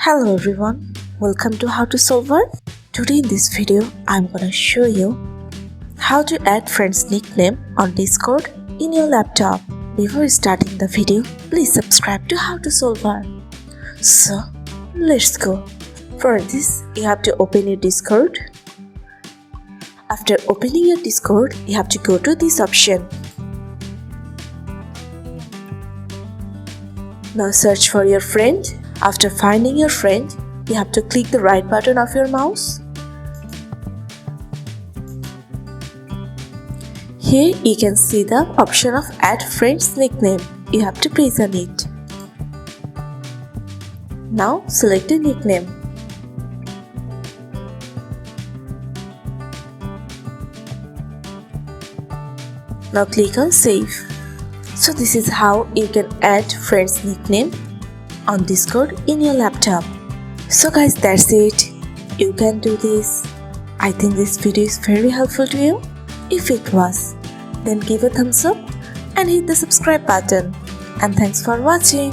Hello everyone, welcome to How to Solver. Today in this video, I'm gonna show you how to add friend's nickname on Discord in your laptop. Before starting the video, please subscribe to How to Solver. So, let's go. For this, you have to open your Discord. After opening your Discord, you have to go to this option. Now search for your friend. After finding your friend, you have to click the right button of your mouse. Here you can see the option of add friend's nickname. You have to press on it. Now select a nickname. Now click on save. So this is how you can add friend's nickname on Discord in your laptop. So guys, that's it. You can do this. I think this video is very helpful to you. If it was, then give a thumbs up and hit the subscribe button. And thanks for watching.